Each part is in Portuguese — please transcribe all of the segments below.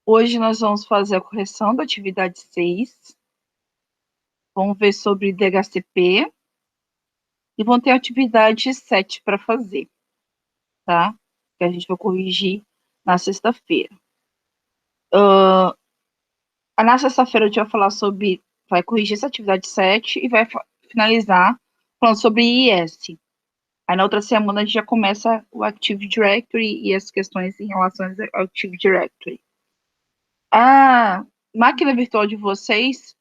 Hoje nós vamos fazer a correção da atividade 6. Vamos ver sobre DHCP e vão ter a atividade 7 para fazer, tá? Que a gente vai corrigir na sexta-feira. Na sexta-feira a gente vai falar sobre, vai corrigir essa atividade 7 e vai finalizar falando sobre IS. Aí na outra semana a gente já começa o Active Directory e as questões em relação ao Active Directory. A máquina virtual de vocês,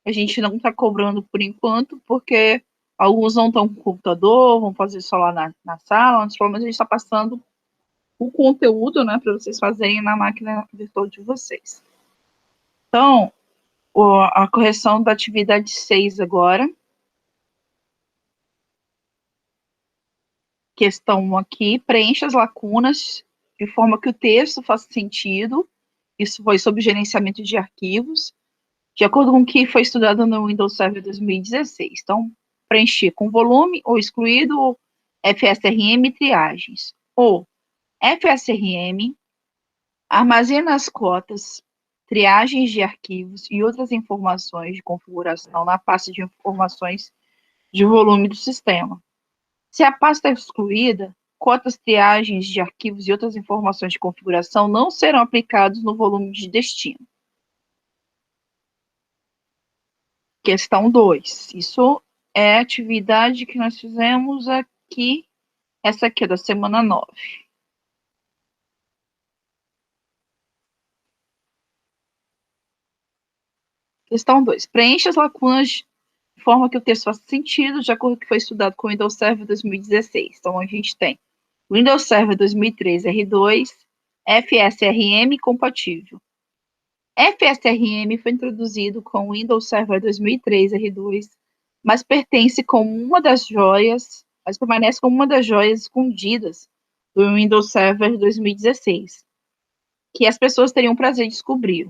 a gente não está cobrando por enquanto, porque alguns não estão com computador, vão fazer só lá na sala, mas pelo menos a gente está passando o conteúdo, né, para vocês fazerem na máquina virtual de vocês. Então, a correção da atividade 6 agora. Questão 1 aqui, preencha as lacunas de forma que o texto faça sentido. Isso foi sobre gerenciamento de arquivos, de acordo com o que foi estudado no Windows Server 2016. Então, preencher com volume ou excluído, ou FSRM triagens. Ou FSRM armazena as cotas, triagens de arquivos e outras informações de configuração na pasta de informações de volume do sistema. Se a pasta é excluída, cotas, triagens de arquivos e outras informações de configuração não serão aplicados no volume de destino. Questão 2. Isso é a atividade que nós fizemos aqui, essa aqui é da semana 9. Questão 2. Preencha as lacunas de forma que o texto faça sentido, de acordo com o que foi estudado com o Windows Server 2016. Então, a gente tem Windows Server 2003 R2, FSRM compatível. FSRM foi introduzido com o Windows Server 2003 R2, mas pertence como uma das joias, mas permanece como uma das joias escondidas do Windows Server 2016, que as pessoas teriam prazer de descobrir.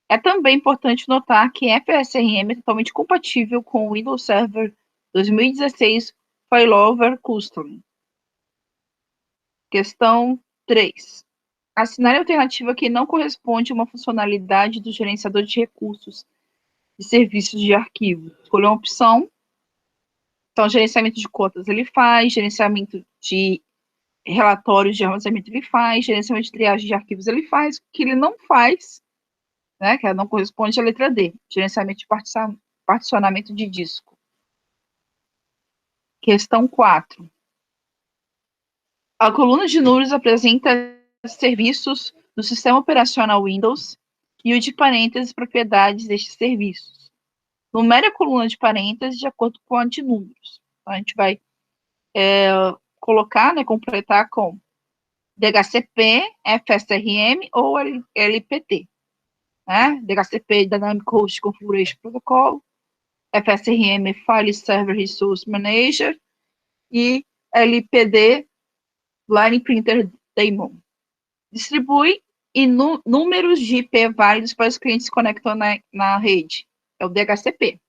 É também importante notar que FSRM é totalmente compatível com o Windows Server 2016 Failover Custom. Questão 3. Assinar a alternativa que não corresponde a uma funcionalidade do gerenciador de recursos de serviços de arquivo. Escolher uma opção. Então, gerenciamento de cotas ele faz, gerenciamento de relatórios de armazenamento ele faz, gerenciamento de triagem de arquivos ele faz. O que ele não faz, né, que não corresponde à letra D, gerenciamento de particionamento de disco. Questão 4. A coluna de números apresenta serviços do sistema operacional Windows e o de parênteses propriedades destes serviços. Numere a coluna de parênteses de acordo com a de números. Então, a gente vai colocar, né, completar com DHCP, FSRM ou LPT. Né? DHCP, Dynamic Host Configuration Protocol, FSRM, File Server Resource Manager e LPD, Line Printer Daemon. Distribui números de IP válidos para os clientes que se conectam na rede. É o DHCP.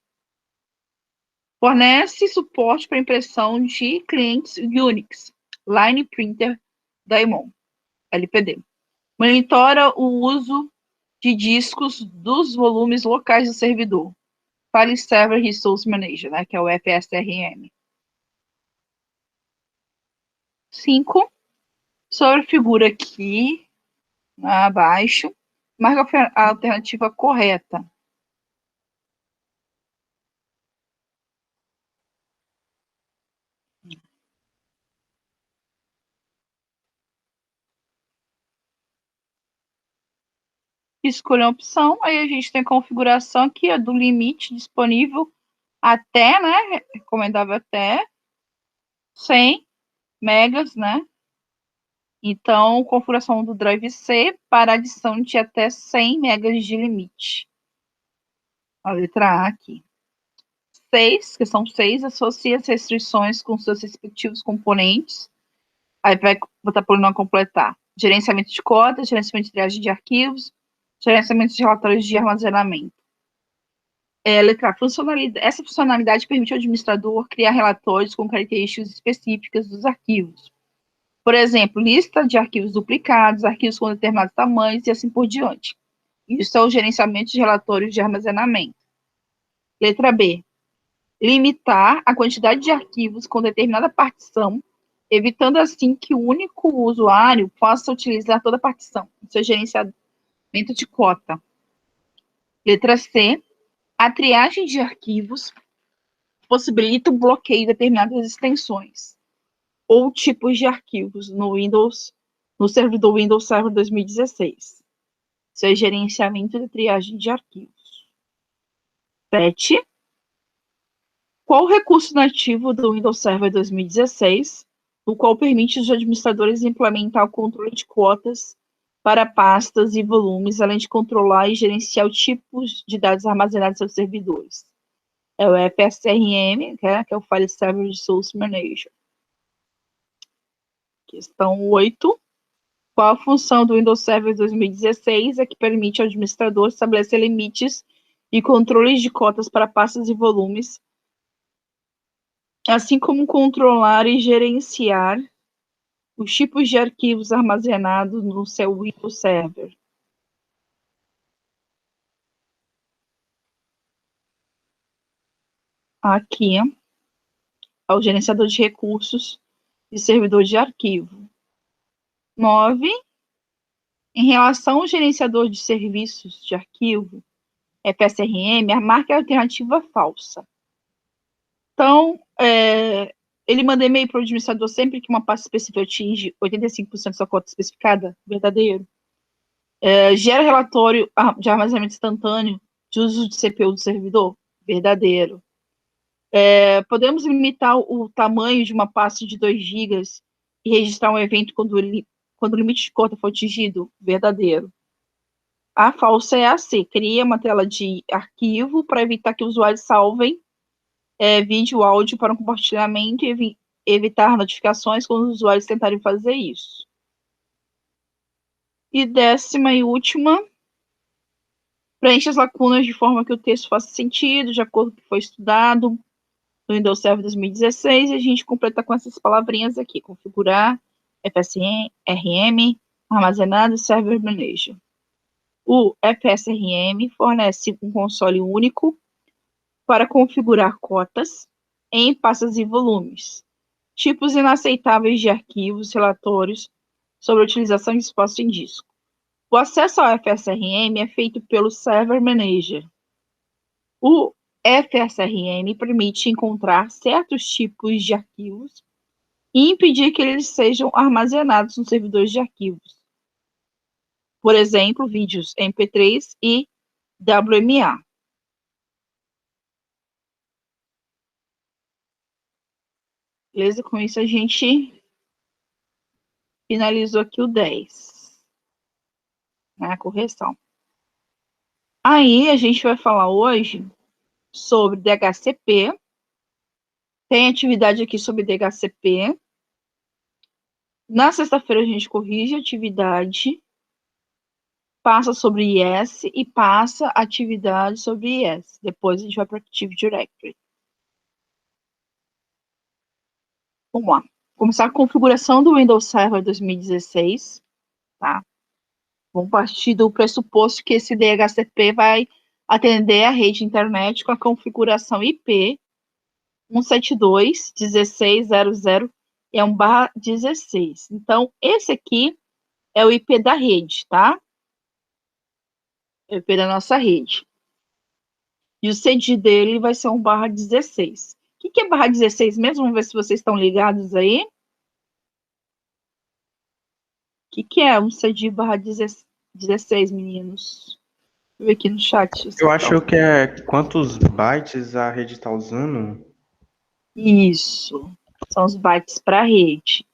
Fornece suporte para impressão de clientes Unix, Line Printer Daemon, LPD. Monitora o uso de discos dos volumes locais do servidor, File Server Resource Manager, né, que é o FSRM. 5. Sobre a figura aqui, abaixo, marca a alternativa correta. Escolher a opção, aí a gente tem a configuração aqui, ó, do limite disponível até, né, recomendável até 100 megas, né, então configuração do drive C para adição de até 100 megas de limite. A letra A aqui. 6, questão 6, associa as restrições com seus respectivos componentes, aí vai botar por não completar. Gerenciamento de cotas, gerenciamento de triagem de arquivos, gerenciamento de relatórios de armazenamento. Letra A, essa funcionalidade permite ao administrador criar relatórios com características específicas dos arquivos. Por exemplo, lista de arquivos duplicados, arquivos com determinados tamanhos e assim por diante. Isso é o gerenciamento de relatórios de armazenamento. Letra B. Limitar a quantidade de arquivos com determinada partição, evitando assim que o único usuário possa utilizar toda a partição. Isso é gerenciamento de cota. Letra C. A triagem de arquivos possibilita o bloqueio de determinadas extensões ou tipos de arquivos no servidor Windows Server 2016. Isso é gerenciamento de triagem de arquivos. 7. Qual o recurso nativo do Windows Server 2016, o qual permite os administradores implementar o controle de cotas para pastas e volumes, além de controlar e gerenciar os tipos de dados armazenados em seus servidores? É o FSRM, que é o File Server Resource Manager. Questão 8. Qual a função do Windows Server 2016 é que permite ao administrador estabelecer limites e controles de cotas para pastas e volumes, assim como controlar e gerenciar os tipos de arquivos armazenados no seu Windows Server? Aqui é o gerenciador de recursos e servidor de arquivo. 9. Em relação ao gerenciador de serviços de arquivo, FSRM, a marca é a alternativa falsa. Então, ele manda e-mail para o administrador sempre que uma pasta específica atinge 85% da sua cota especificada, verdadeiro. Gera relatório de armazenamento instantâneo de uso de CPU do servidor, verdadeiro. Podemos limitar o tamanho de uma pasta de 2 GB e registrar um evento quando o limite de cota for atingido, verdadeiro. A falsa é a C, cria uma tela de arquivo para evitar que usuários salvem vídeo, áudio para um compartilhamento e evitar notificações quando os usuários tentarem fazer isso. E 10ª e última, preenche as lacunas de forma que o texto faça sentido, de acordo com o que foi estudado no Windows Server 2016, e a gente completa com essas palavrinhas aqui: configurar, FSRM, armazenado e Server Manager. O FSRM fornece um console único para configurar cotas em pastas e volumes, tipos inaceitáveis de arquivos, relatórios sobre a utilização de espaço em disco. O acesso ao FSRM é feito pelo Server Manager. O FSRM permite encontrar certos tipos de arquivos e impedir que eles sejam armazenados nos servidores de arquivos. Por exemplo, vídeos MP3 e WMA. Beleza? Com isso a gente finalizou aqui o 10. Né, a correção. Aí a gente vai falar hoje sobre DHCP. Tem atividade aqui sobre DHCP. Na sexta-feira a gente corrige a atividade, passa sobre IS e passa atividade sobre IS. Depois a gente vai para Active Directory. Vamos lá. Começar a configuração do Windows Server 2016. Tá? Vamos partir do pressuposto que esse DHCP vai atender a rede internet com a configuração IP 172.16.00 é 1/16. Então, esse aqui é o IP da rede, tá? É o IP da nossa rede. E o CD dele vai ser 1/16. O que é /16 mesmo? Vamos ver se vocês estão ligados aí. O que é um CD /16, meninos? Deixa eu ver aqui no chat. Eu acho que é quantos bytes a rede está usando. Isso. São os bytes para a rede.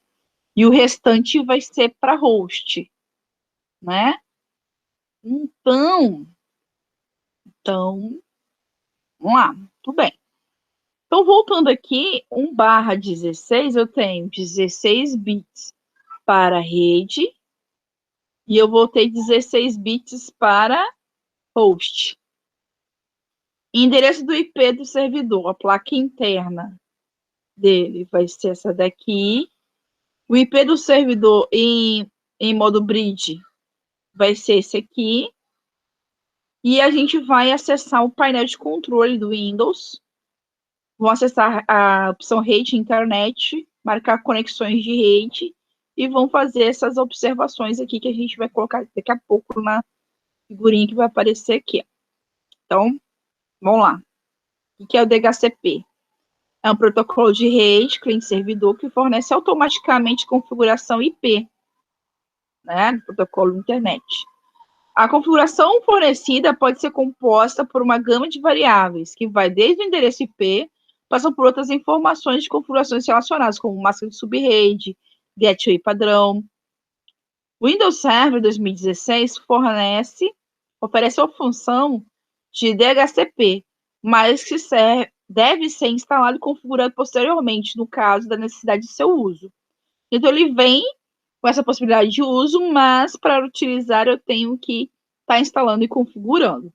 E o restante vai ser para host, né? Então, vamos lá, tudo bem. Então, voltando aqui, 1/16, eu tenho 16 bits para a rede e eu vou ter 16 bits para host. Endereço do IP do servidor, a placa interna dele vai ser essa daqui. O IP do servidor em modo bridge vai ser esse aqui. E a gente vai acessar o painel de controle do Windows. Vão acessar a opção rede internet, marcar conexões de rede e vão fazer essas observações aqui que a gente vai colocar daqui a pouco na figurinha que vai aparecer aqui. Então, vamos lá. O que é o DHCP? É um protocolo de rede, cliente-servidor, que fornece automaticamente configuração IP, né, do protocolo internet. A configuração fornecida pode ser composta por uma gama de variáveis, que vai desde o endereço IP, passando por outras informações de configurações relacionadas, como máscara de subrede, gateway padrão. O Windows Server 2016 oferece a função de DHCP, mas que deve ser instalado e configurado posteriormente, no caso da necessidade de seu uso. Então, ele vem com essa possibilidade de uso, mas para utilizar eu tenho que estar instalando e configurando.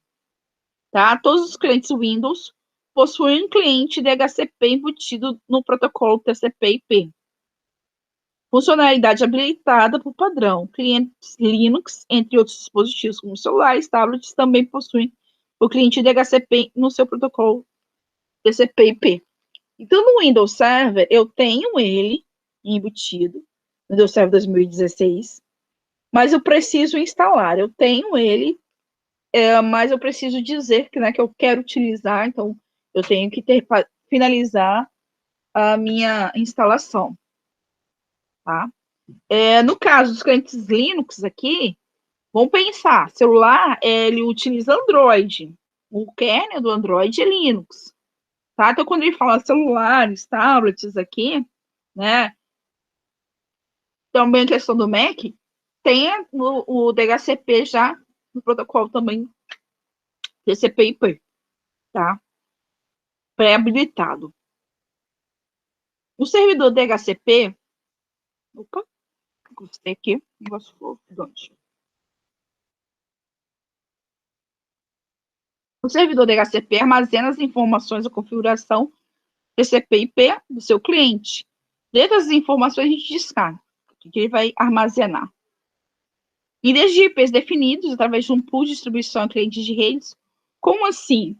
Tá? Todos os clientes Windows possuem um cliente DHCP embutido no protocolo TCP/IP. Funcionalidade habilitada por padrão. Clientes Linux, entre outros dispositivos como celulares, tablets, também possuem o cliente DHCP no seu protocolo TCP/IP. Então, no Windows Server, eu tenho ele embutido, no Windows Server 2016, mas eu preciso instalar. Eu tenho ele, mas eu preciso dizer que, né, que eu quero utilizar, então eu tenho que finalizar a minha instalação. Tá? No caso dos clientes Linux aqui, vamos pensar, celular, ele utiliza Android. O kernel do Android é Linux. Tá? Então, quando ele fala celulares, tablets aqui, né, também a questão do Mac, tem o DHCP já no protocolo também TCP/IP, tá? Pré-habilitado. O servidor DHCP, opa, gostei aqui, negócio fofo. O servidor DHCP armazena as informações da configuração TCP/IP do seu cliente. Dentro das informações, a gente descarga o que ele vai armazenar. Endereços de IPs definidos através de um pool de distribuição a clientes de redes. Como assim?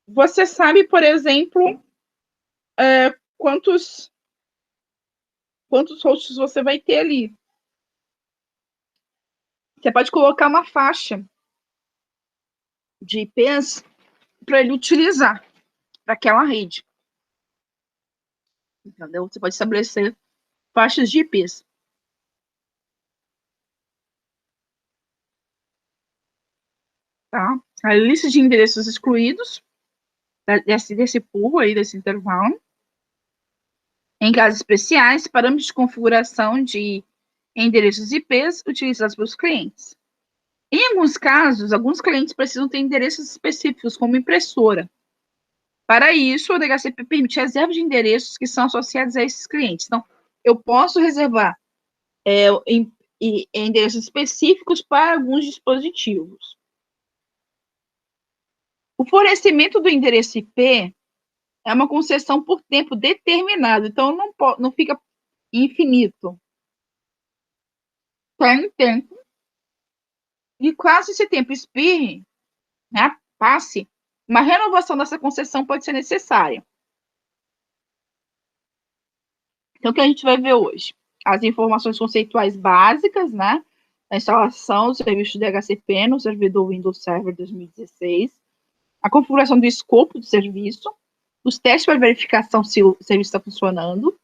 Você sabe, por exemplo, quantos hosts você vai ter ali. Você pode colocar uma faixa de IPs para ele utilizar para aquela rede. Entendeu? Você pode estabelecer faixas de IPs. Tá? A lista de endereços excluídos desse pool aí, desse intervalo. Em casos especiais, parâmetros de configuração de endereços IPs utilizados pelos clientes. Em alguns casos, alguns clientes precisam ter endereços específicos, como impressora. Para isso, o DHCP permite reserva de endereços que são associados a esses clientes. Então, eu posso reservar endereços específicos para alguns dispositivos. O fornecimento do endereço IP é uma concessão por tempo determinado, então não fica infinito. Tem tempo. E caso esse tempo expire, né, passe, uma renovação dessa concessão pode ser necessária. Então, o que a gente vai ver hoje? As informações conceituais básicas, né, da instalação do serviço de DHCP no servidor Windows Server 2016, a configuração do escopo do serviço, os testes para verificação se o serviço está funcionando.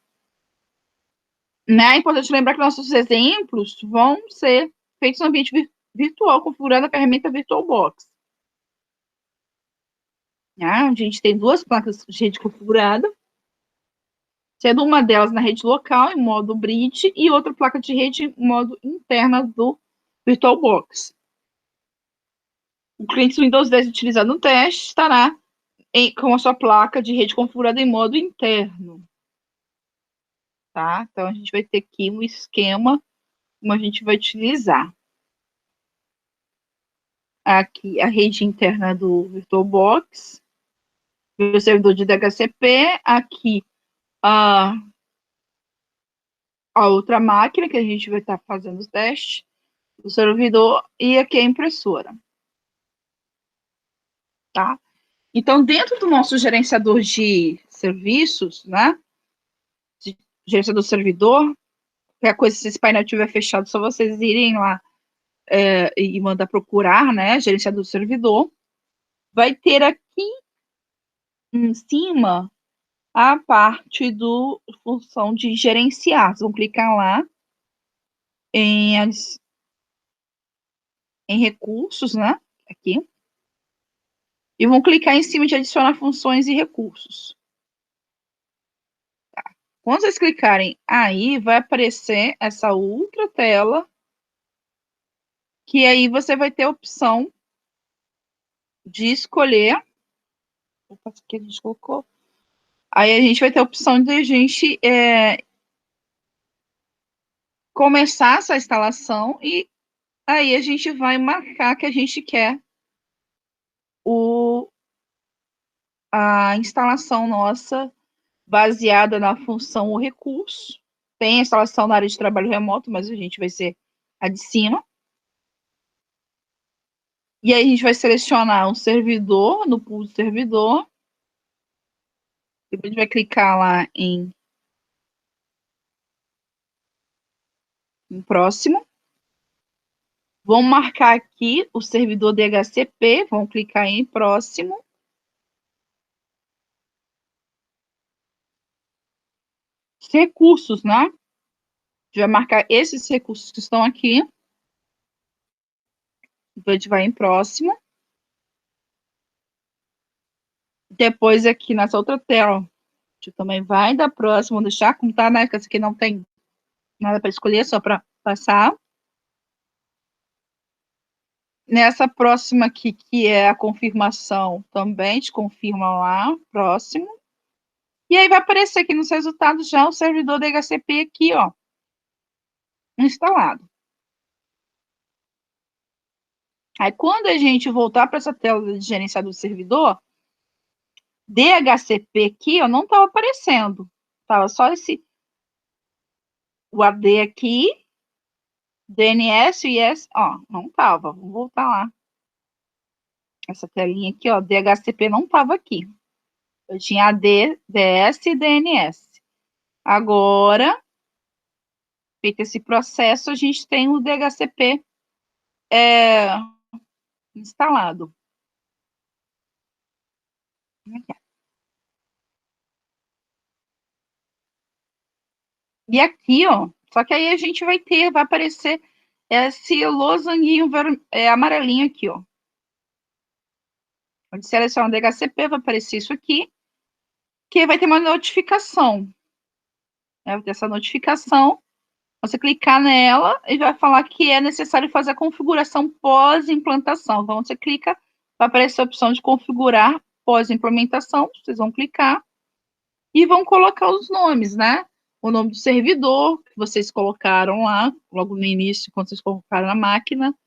Né? É importante lembrar que nossos exemplos vão ser feitos no ambiente virtual, configurando a ferramenta VirtualBox. Né? A gente tem duas placas de rede configurada, sendo uma delas na rede local, em modo bridge, e outra placa de rede em modo interna do VirtualBox. O cliente Windows 10 utilizado no teste estará com a sua placa de rede configurada em modo interno. Tá? Então, a gente vai ter aqui um esquema como a gente vai utilizar. Aqui, a rede interna do VirtualBox, o servidor de DHCP, aqui a outra máquina que a gente vai estar fazendo os testes, o servidor e aqui a impressora. Tá? Então, dentro do nosso gerenciador de serviços, né? Gerenciador servidor, qualquer coisa, se esse painel estiver fechado, só vocês irem lá e mandar procurar, né? Gerenciador do servidor. Vai ter aqui em cima a parte do função de gerenciar. Vocês vão clicar lá em recursos, né? Aqui. E vão clicar em cima de adicionar funções e recursos. Tá. Quando vocês clicarem aí, vai aparecer essa outra tela, que aí você vai ter a opção de escolher. Opa, isso aqui a gente colocou. Aí a gente vai ter a opção de a gente começar essa instalação e aí a gente vai marcar que a gente quer a instalação nossa baseada na função ou recurso. Tem a instalação na área de trabalho remoto, mas a gente vai ser a de cima. E aí a gente vai selecionar um servidor, no pool de servidor. Depois a gente vai clicar lá em próximo. Vamos marcar aqui o servidor DHCP, vamos clicar em próximo. Recursos, né? A gente vai marcar esses recursos que estão aqui. Depois a gente vai em próximo. Depois aqui nessa outra tela, a gente também vai dar próximo, deixar como tá, né? Porque essa aqui não tem nada para escolher, só para passar. Nessa próxima aqui, que é a confirmação, também a gente confirma lá, próximo. E aí vai aparecer aqui nos resultados já o servidor DHCP aqui, ó, instalado. Aí quando a gente voltar para essa tela de gerenciador do servidor, DHCP aqui, ó, não estava aparecendo. Estava só o AD aqui, DNS e IS, ó, não estava. Vamos voltar lá. Essa telinha aqui, ó, DHCP não estava aqui. Eu tinha AD, DS e DNS. Agora, feito esse processo, a gente tem o DHCP instalado. E aqui, ó, só que aí a gente vai aparecer esse losanguinho amarelinho aqui, ó. Quando seleciona o DHCP, vai aparecer isso aqui, que vai ter uma notificação. Vai ter essa notificação, você clicar nela e vai falar que é necessário fazer a configuração pós-implantação. Então, você clica, vai aparecer a opção de configurar pós-implementação, vocês vão clicar e vão colocar os nomes, né? O nome do servidor que vocês colocaram lá, logo no início, quando vocês colocaram na máquina,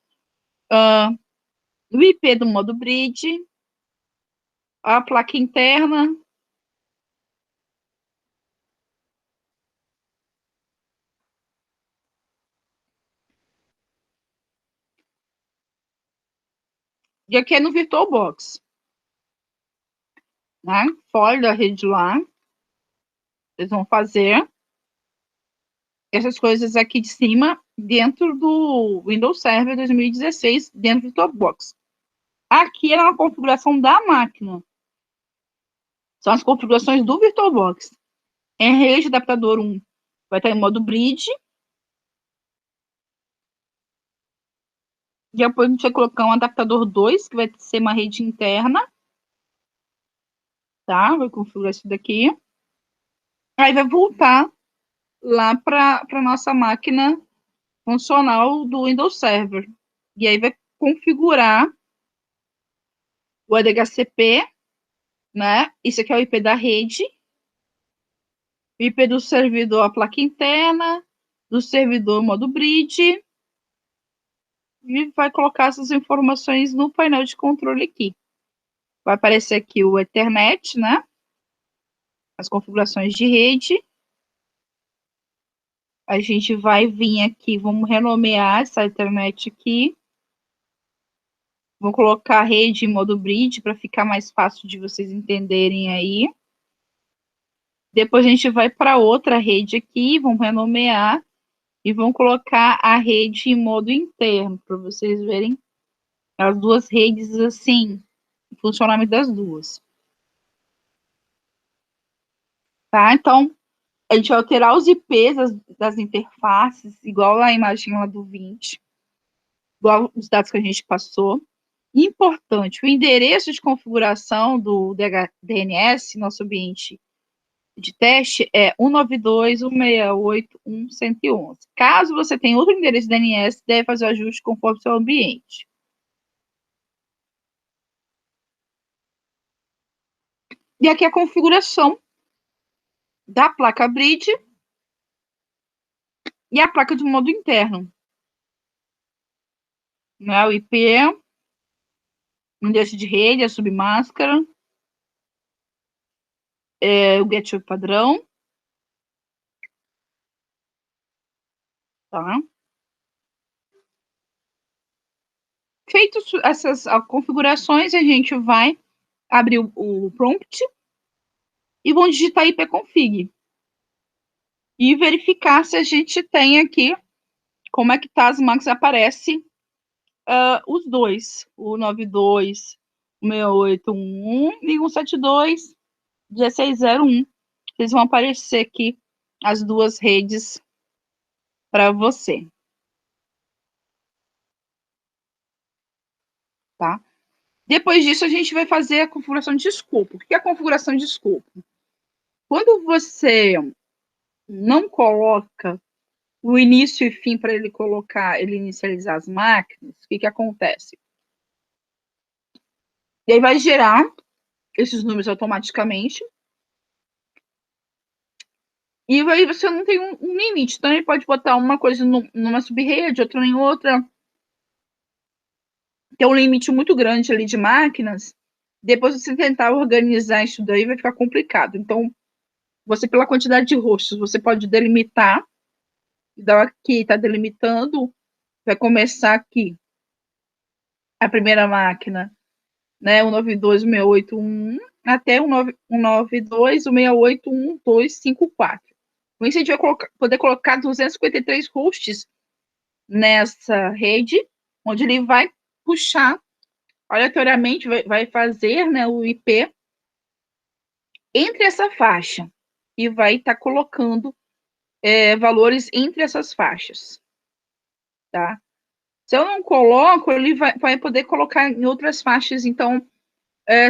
o IP do modo bridge, a placa interna, e aqui é no VirtualBox, né? Fora da rede lá, vocês vão fazer essas coisas aqui de cima dentro do Windows Server 2016, dentro do VirtualBox. Aqui é a configuração da máquina. São as configurações do VirtualBox. Em rede adaptador 1, vai estar em modo bridge. Depois a gente vai colocar um adaptador 2, que vai ser uma rede interna. Tá? Vai configurar isso daqui. Aí vai voltar lá para a nossa máquina funcional do Windows Server. E aí vai configurar o DHCP, né? Isso aqui é o IP da rede. O IP do servidor, a placa interna, do servidor, modo bridge. E vai colocar essas informações no painel de controle aqui. Vai aparecer aqui o Ethernet, né? As configurações de rede. A gente vai vir aqui, vamos renomear essa internet aqui. Vou colocar a rede em modo bridge para ficar mais fácil de vocês entenderem aí. Depois a gente vai para outra rede aqui, vamos renomear e vamos colocar a rede em modo interno, para vocês verem as duas redes assim, o funcionamento das duas. Tá? Então, a gente vai alterar os IPs das interfaces, igual a imagem lá do 20, igual os dados que a gente passou. Importante, o endereço de configuração do DNS, nosso ambiente de teste, é 192.168.1.111. Caso você tenha outro endereço DNS, deve fazer o ajuste conforme seu ambiente. E aqui a configuração da placa bridge e a placa de modo interno. Né, o IP, o endereço de rede, a submáscara, o gateway padrão. Tá? Feitas essas configurações, a gente vai abrir o prompt e vamos digitar ipconfig. E verificar se a gente tem aqui como é que tá as marcas, aparece os dois, o 92.168.1.1 e o 172.16.0.1. Eles vão aparecer aqui as duas redes para você. Tá? Depois disso, a gente vai fazer a configuração de escopo. O que é a configuração de escopo? Quando você não coloca o início e fim para ele inicializar as máquinas, o que acontece? E aí vai gerar esses números automaticamente. E aí você não tem um limite. Então, ele pode botar uma coisa numa subrede, outra em outra. Tem um limite muito grande ali de máquinas. Depois você tentar organizar isso daí, vai ficar complicado. Então, você, pela quantidade de rostos, você pode delimitar. Então, aqui está delimitando. Vai começar aqui a primeira máquina, né, o 92.168.1 até o 192.168.1.254. Com isso, a gente vai poder colocar 253 hosts nessa rede, onde ele vai puxar, aleatoriamente, vai fazer, né, o IP entre essa faixa e vai estar colocando valores entre essas faixas. Tá? Se eu não coloco, ele vai poder colocar em outras faixas. Então,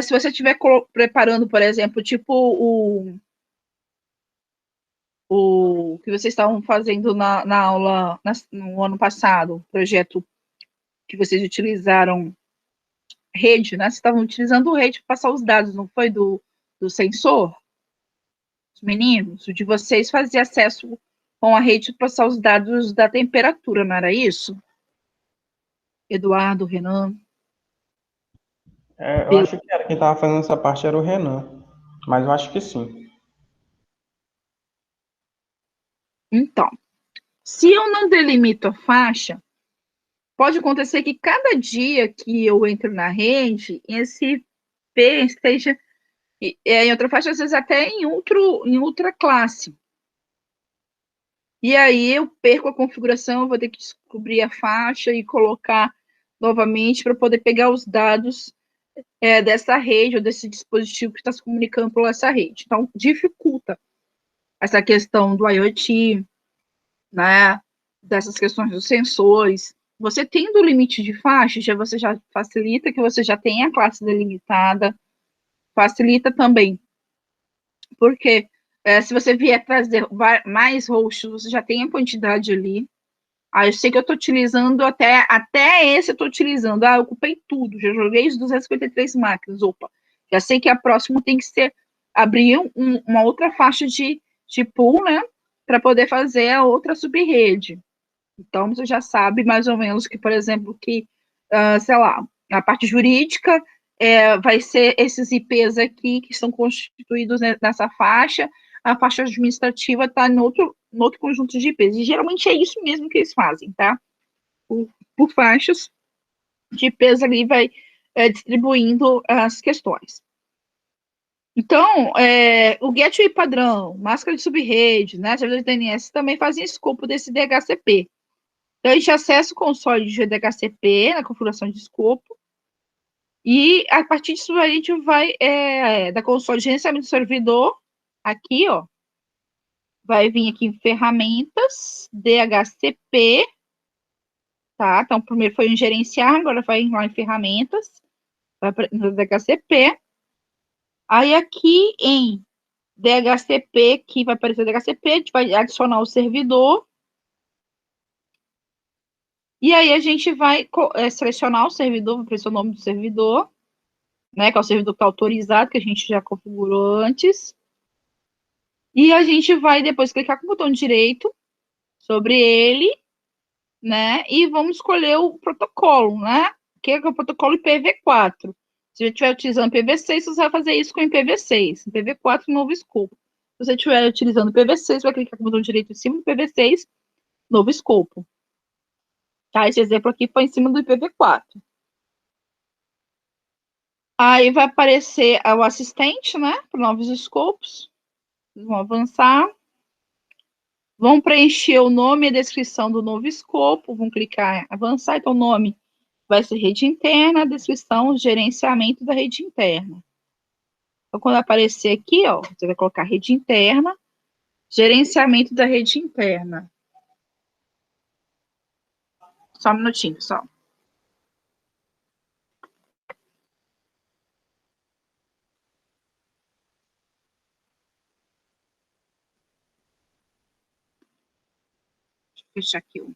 se você estiver preparando, por exemplo, tipo o que vocês estavam fazendo na aula no ano passado, projeto que vocês utilizaram rede, né? Vocês estavam utilizando rede para passar os dados, não foi do sensor? Os meninos, o de vocês fazia acesso com a rede para passar os dados da temperatura, não era isso? Eduardo, Renan. Eu acho que quem estava fazendo essa parte era o Renan, mas eu acho que sim. Então, se eu não delimito a faixa, pode acontecer que cada dia que eu entro na rede, esse P esteja em outra faixa, às vezes até em outra classe. E aí eu perco a configuração, eu vou ter que descobrir a faixa e colocar novamente para poder pegar os dados dessa rede ou desse dispositivo que está se comunicando por essa rede. Então, dificulta essa questão do IoT, né, dessas questões dos sensores. Você tendo o limite de faixa, você já facilita que você já tenha a classe delimitada, facilita também, porque se você vier trazer mais hosts, você já tem a quantidade ali. Eu sei que eu estou utilizando até esse eu estou utilizando. Eu ocupei tudo, já joguei os 253 máquinas. Opa, já sei que a próxima tem que ser abrir uma outra faixa de pool, né? Para poder fazer a outra subrede. Então, você já sabe mais ou menos que, por exemplo, sei lá, a parte jurídica vai ser esses IPs aqui que estão constituídos nessa faixa. a faixa administrativa está no outro conjunto de IPs. E geralmente é isso mesmo que eles fazem, tá? Por faixas de IPs ali vai distribuindo as questões. Então, o gateway padrão, máscara de subrede, né, servidor de DNS também fazem escopo desse DHCP. Então, a gente acessa o console de DHCP na configuração de escopo, e a partir disso a gente vai da console de gerenciamento do servidor, aqui, ó, vai vir aqui em ferramentas, DHCP, tá? Então, primeiro foi em gerenciar, agora vai lá em ferramentas, vai para no DHCP. Aí aqui em DHCP, que vai aparecer DHCP, a gente vai adicionar o servidor. E aí a gente vai selecionar o servidor, vai aparecer o nome do servidor, né? Que é o servidor que está autorizado, que a gente já configurou antes. E a gente vai depois clicar com o botão direito sobre ele, né? E vamos escolher o protocolo, né? Que é o protocolo IPv4. Se você estiver utilizando IPv6, você vai fazer isso com IPv6. IPv4, novo escopo. Se você estiver utilizando IPv6, vai clicar com o botão direito em cima do IPv6, novo escopo. Tá? Esse exemplo aqui foi em cima do IPv4. Aí vai aparecer o assistente, né? Para novos escopos. Vão avançar. Vão preencher o nome e a descrição do novo escopo. Vão clicar em avançar. Então, o nome vai ser rede interna, a descrição, gerenciamento da rede interna. Então, quando aparecer aqui, ó, você vai colocar rede interna, gerenciamento da rede interna. Só um minutinho, pessoal. Deixa eu fechar aqui o.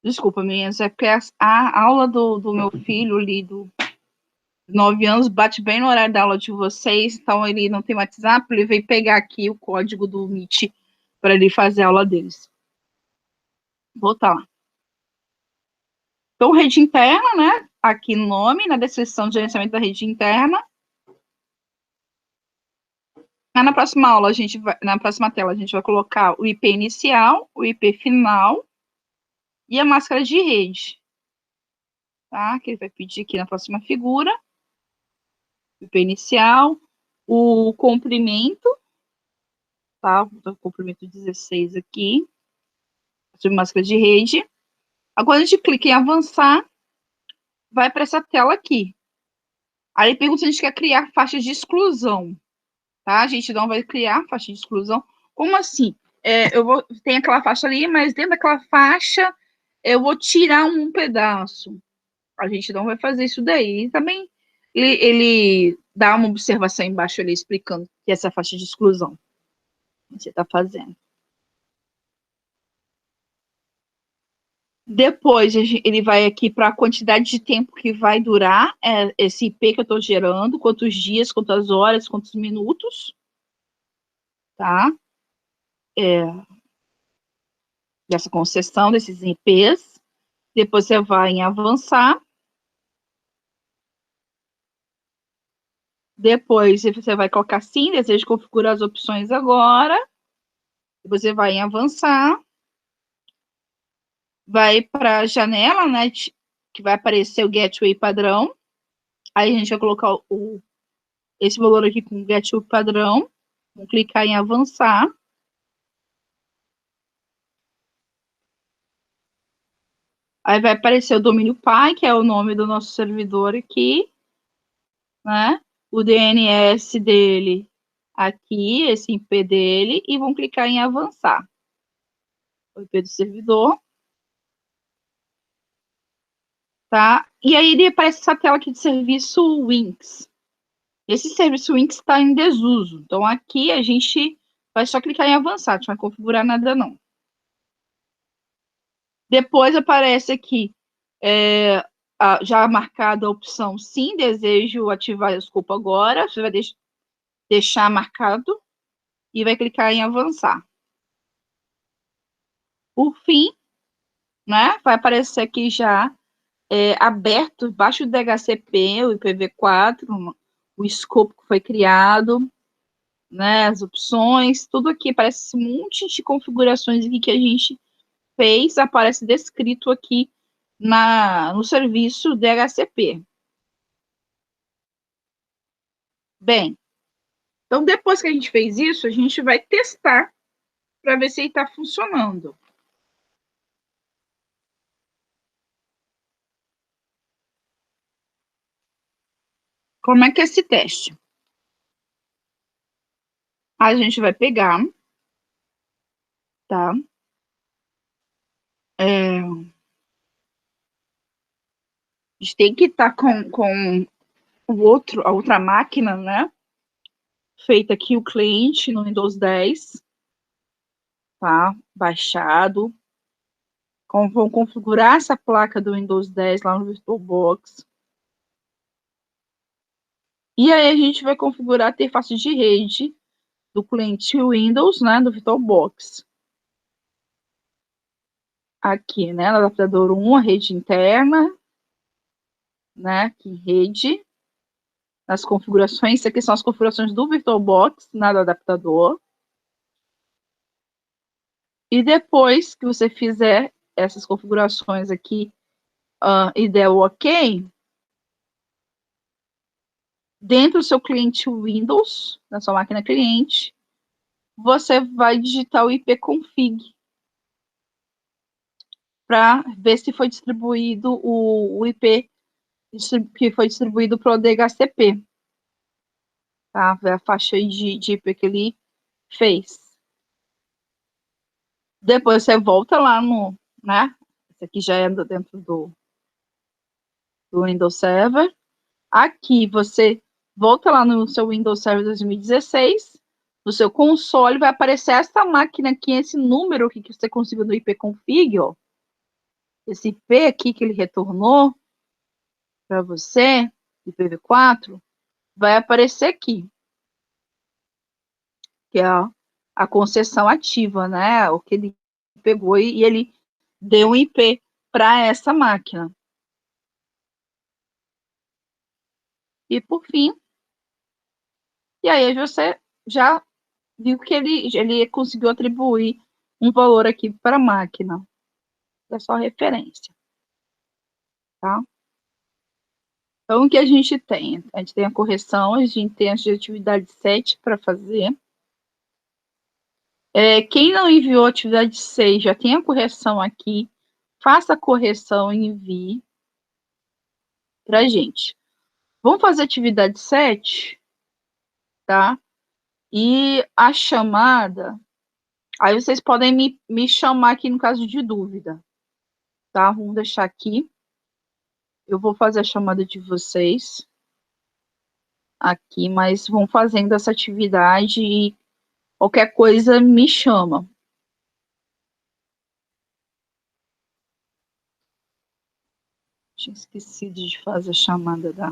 Desculpa, meninas, é porque a aula do meu filho ali, do 9 anos, bate bem no horário da aula de vocês, então ele não tem WhatsApp, ele veio pegar aqui o código do Meet para ele fazer a aula deles. Vou voltar lá. Então, rede interna, né? Aqui no nome, na descrição de gerenciamento da rede interna. Na próxima aula, na próxima tela, a gente vai colocar o IP inicial, o IP final e a máscara de rede. Tá? Que ele vai pedir aqui na próxima figura. IP inicial, o comprimento, tá? O comprimento 16 aqui, sobre máscara de rede. Agora a gente clica em avançar, vai para essa tela aqui. Aí pergunta se a gente quer criar faixas de exclusão, tá? A gente não vai criar faixa de exclusão. Como assim? Tem aquela faixa ali, mas dentro daquela faixa eu vou tirar um pedaço. A gente não vai fazer isso daí. E também ele dá uma observação embaixo ali explicando que essa faixa de exclusão que você está fazendo. Depois ele vai aqui para a quantidade de tempo que vai durar esse IP que eu estou gerando, quantos dias, quantas horas, quantos minutos, tá? Dessa concessão desses IPs. Depois você vai em avançar. Depois você vai colocar sim, desejo configurar as opções agora. Depois você vai em avançar. Vai para a janela, né? Que vai aparecer o gateway padrão. Aí a gente vai colocar esse valor aqui com o gateway padrão. Vamos clicar em avançar. Aí vai aparecer o domínio pai, que é o nome do nosso servidor aqui. né? O DNS dele aqui, esse IP dele, e vão clicar em avançar. O IP do servidor. Tá? E aí ele aparece essa tela aqui de serviço Wix. Esse serviço Wix está em desuso. Então aqui a gente vai só clicar em avançar, não vai configurar nada não. Depois aparece aqui já marcada a opção sim, desejo ativar o escopo agora. Você vai deixar marcado e vai clicar em avançar. Por fim, né, vai aparecer aqui já aberto, embaixo do DHCP, o IPv4, o escopo que foi criado, né, as opções, tudo aqui, parece um monte de configurações aqui que a gente fez, aparece descrito aqui no serviço DHCP. Bem, então depois que a gente fez isso, a gente vai testar para ver se ele está funcionando. Como é que é esse teste? A gente vai pegar, tá? A gente tem que estar com a outra máquina, né? Feita aqui o cliente no Windows 10, tá? Baixado. Vão configurar essa placa do Windows 10 lá no VirtualBox. E aí a gente vai configurar a interface de rede do cliente Windows, né, do VirtualBox. Aqui, né, no adaptador 1, a rede interna, né, aqui rede, nas configurações, isso aqui são as configurações do VirtualBox, né, do adaptador. E depois que você fizer essas configurações aqui e der o OK, dentro do seu cliente Windows, na sua máquina cliente, você vai digitar o ipconfig para ver se foi distribuído o IP que foi distribuído para o DHCP. Tá? Ver a faixa de IP que ele fez. Depois você volta lá no, né? Esse aqui já é dentro do Windows Server. Aqui você volta lá no seu Windows Server 2016. No seu console vai aparecer essa máquina aqui, esse número aqui que você conseguiu no ipconfig, ó. Esse IP aqui que ele retornou para você, IPv4, vai aparecer aqui, que é a concessão ativa, né? O que ele pegou e ele deu um IP para essa máquina. E por fim, e aí você já viu que ele conseguiu atribuir um valor aqui para a máquina. É só referência, tá? Então, o que a gente tem? A gente tem a correção, a gente tem as de atividade 7 para fazer. Quem não enviou a atividade 6 já tem a correção aqui. Faça a correção e envie para a gente. Vamos fazer a atividade 7, tá? E a chamada, aí vocês podem me chamar aqui no caso de dúvida, tá? Vamos deixar aqui. Eu vou fazer a chamada de vocês aqui, mas vão fazendo essa atividade e qualquer coisa me chama. Tinha esquecido de fazer a chamada da...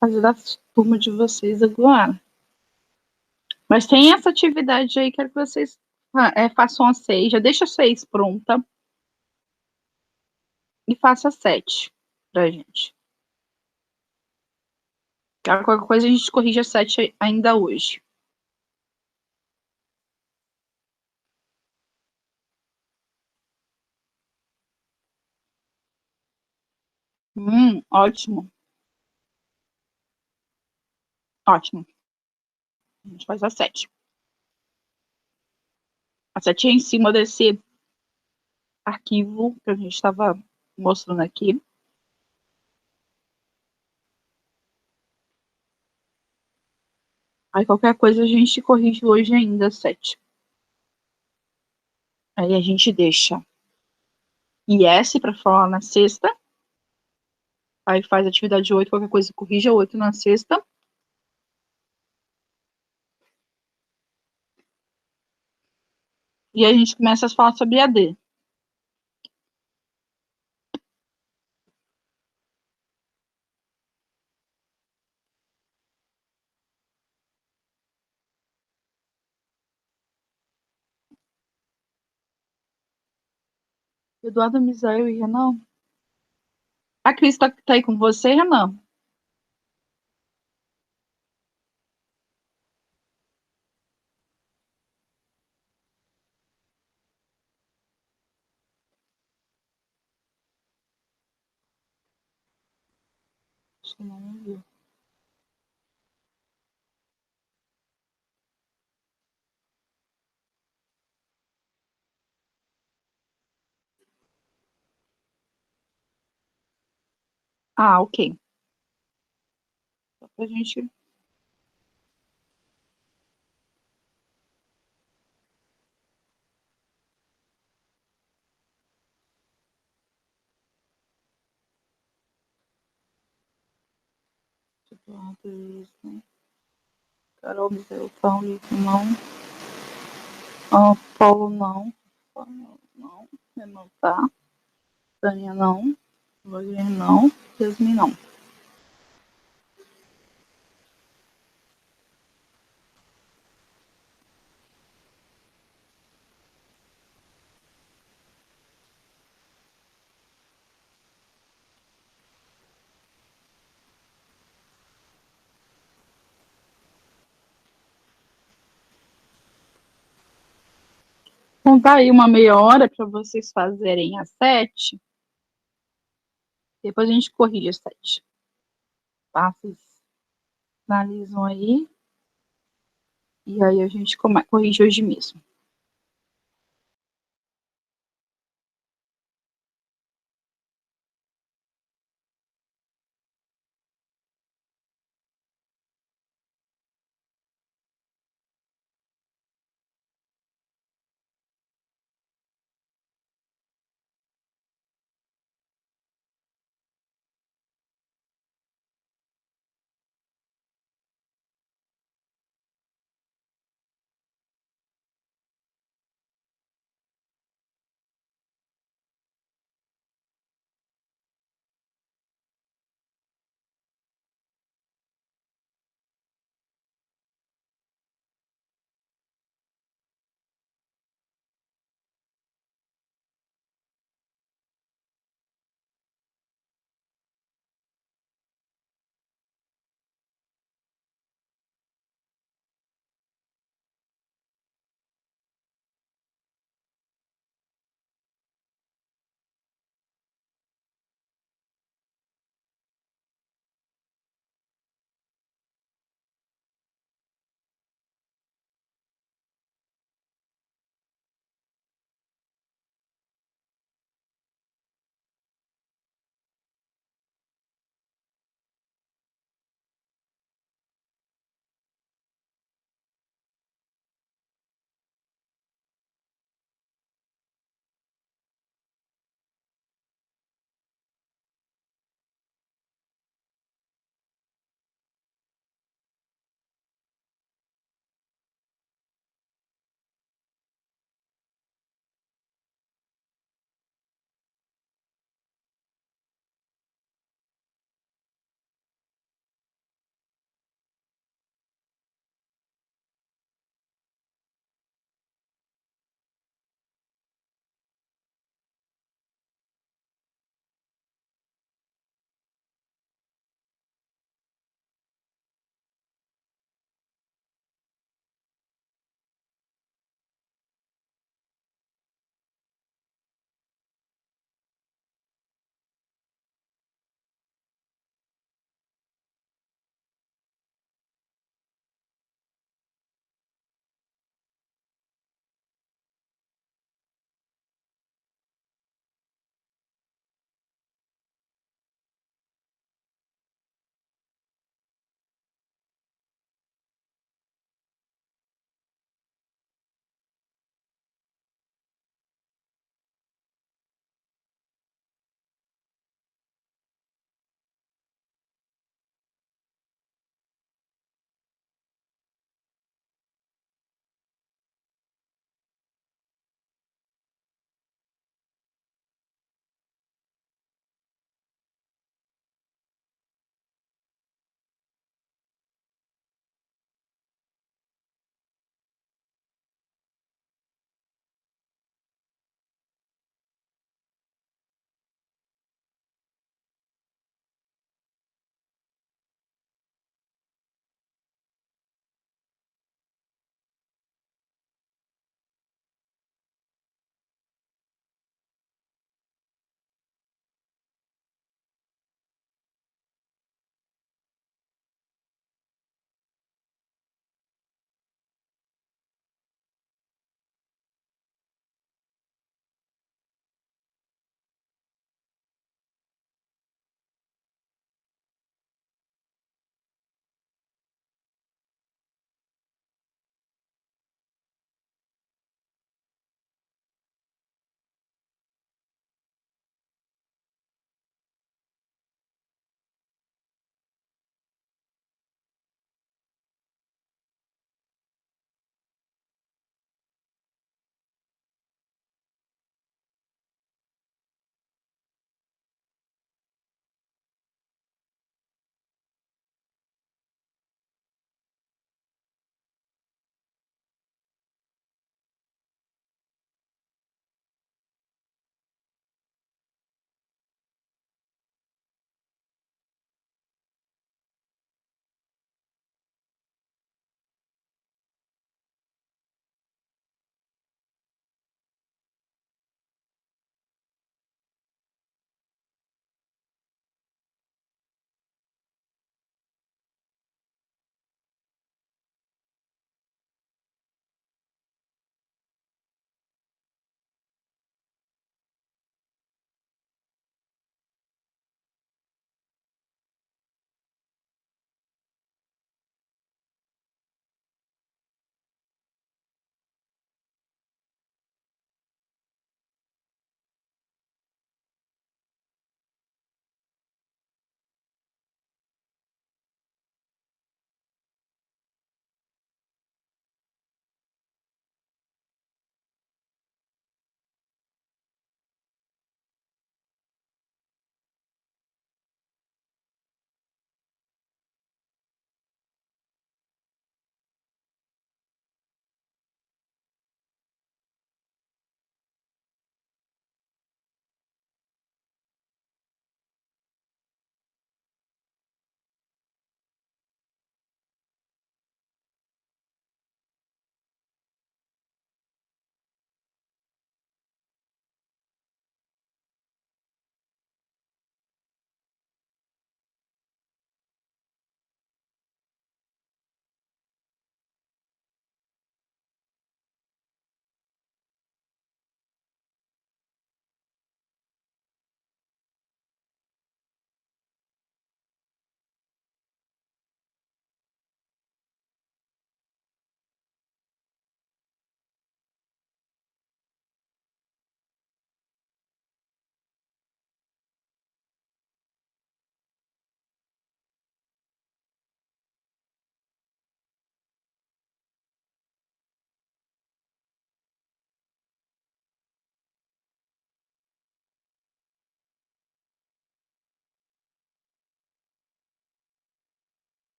fazer da turma de vocês agora. Mas tem essa atividade aí, quero que vocês façam a 6. Já deixa a 6 pronta. E faça 7 pra gente. Qualquer coisa a gente corrige a 7 ainda hoje. Ótimo. Ótimo. A gente faz a 7. A 7 é em cima desse arquivo que a gente estava mostrando aqui. Aí qualquer coisa a gente corrige hoje ainda a 7. Aí a gente deixa IS para falar na sexta. Aí faz atividade 8, qualquer coisa corrige a 8 na sexta. E aí a gente começa a falar sobre AD. Eduardo, Misael e Renan. A Cris tá aí com você, Renan? Acho que não viu. Ah, ok. Só pra gente. Eduardo, isso. Carol, Misael, Paulo, não. Paulo, não. Paulo, não. Renan, tá. Tânia, não. Wagner, não. Yasmin, não. Então tá aí uma meia hora para vocês fazerem a 7. Depois a gente corrige a 7. Tá? Vocês analisam aí. E aí a gente corrige hoje mesmo.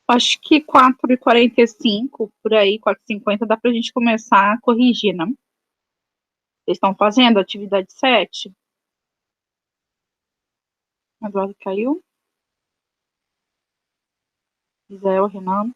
Acho que 4h45, por aí, 4h50, dá pra gente começar a corrigir, né? Vocês estão fazendo a atividade 7? Eduardo caiu. Isel, Renan.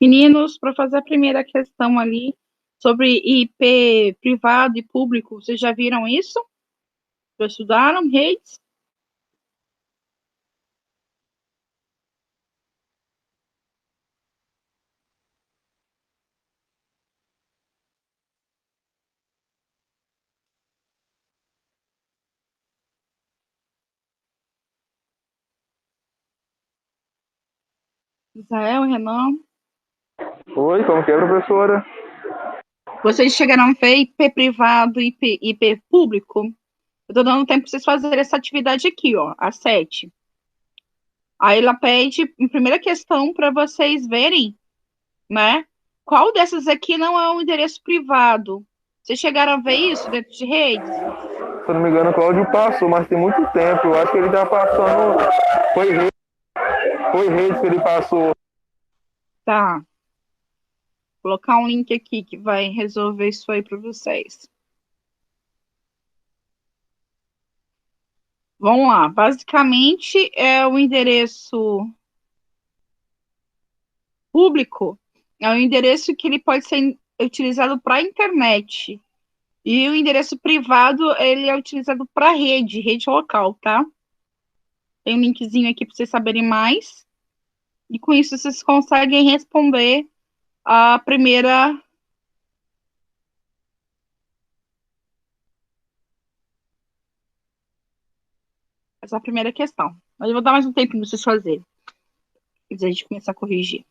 Meninos, para fazer a primeira questão ali sobre IP privado e público, vocês já viram isso? Já estudaram redes? Israel, Renan? Oi, como que é, professora? Vocês chegaram a ver IP privado e IP público? Eu estou dando tempo para vocês fazerem essa atividade aqui, ó, a 7. Aí ela pede, em primeira questão, para vocês verem, né? Qual dessas aqui não é um endereço privado? Vocês chegaram a ver isso dentro de redes? Se eu não me engano, o Cláudio passou, mas tem muito tempo. Eu acho que ele tá passando. Foi rede, foi rede que ele passou. Tá. Vou colocar um link aqui que vai resolver isso aí para vocês. Vamos lá. Basicamente, é o endereço público, é o endereço que ele pode ser utilizado para a internet. E o endereço privado, ele é utilizado para rede local, tá? Tem um linkzinho aqui para vocês saberem mais. E com isso vocês conseguem responder a primeira. Essa primeira questão. Mas eu vou dar mais um tempo para vocês fazerem. Antes a gente começar a corrigir.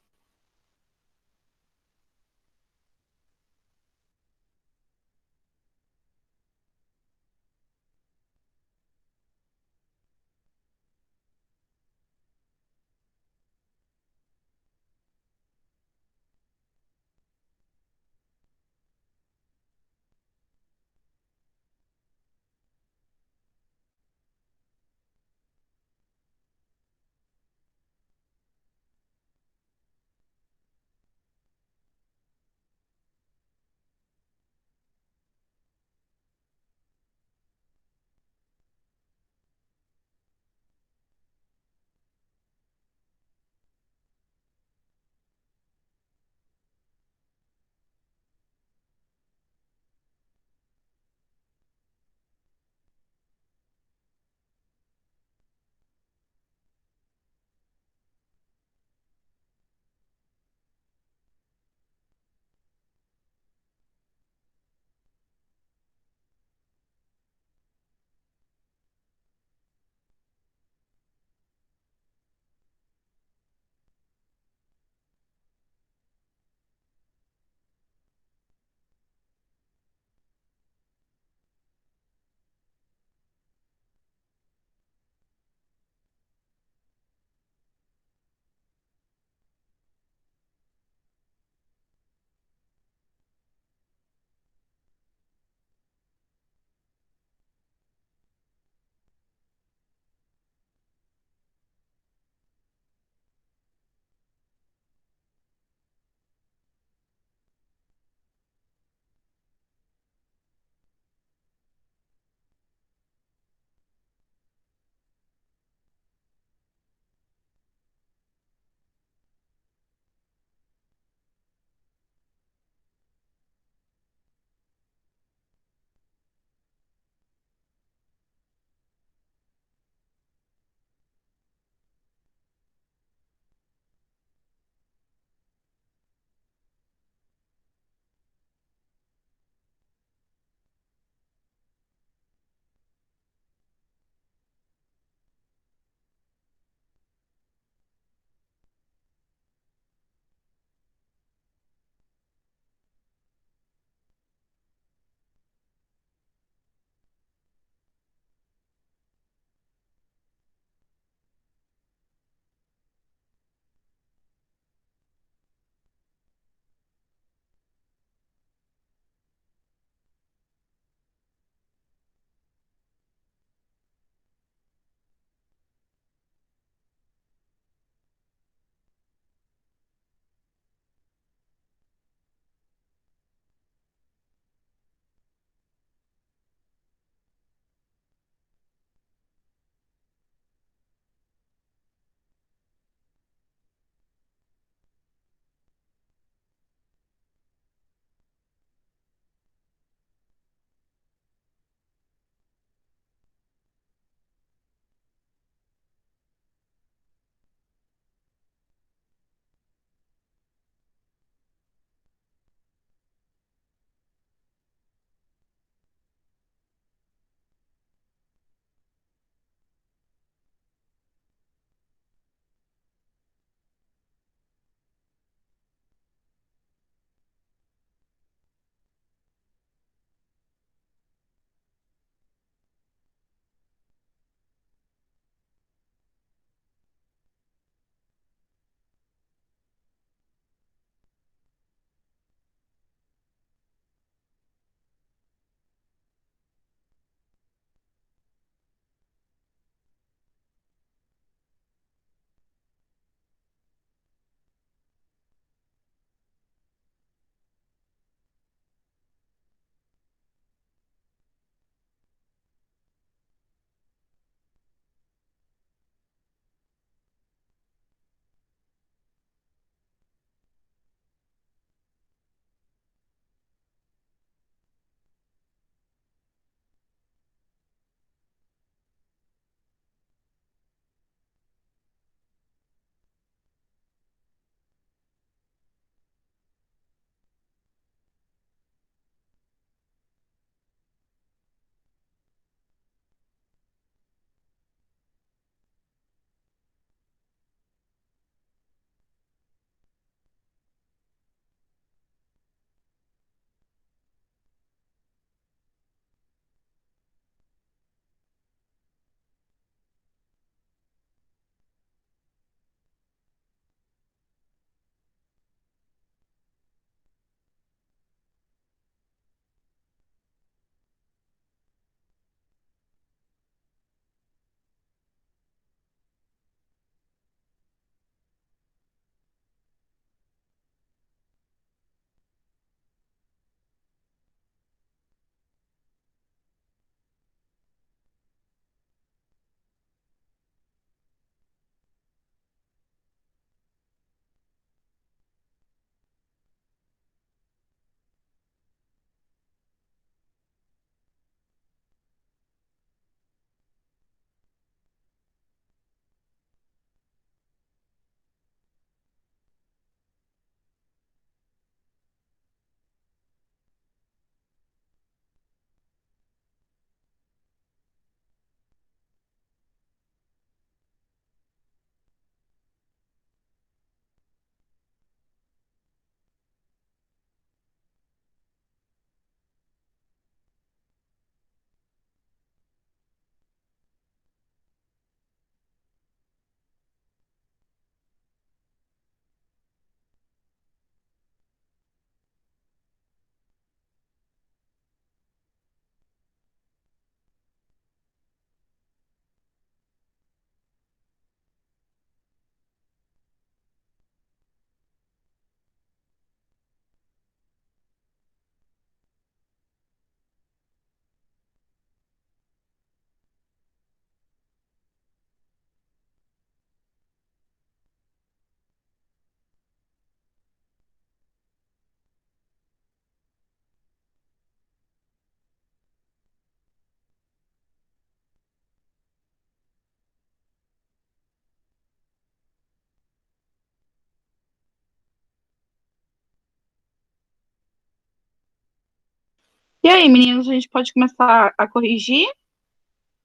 E aí, meninos, a gente pode começar a corrigir?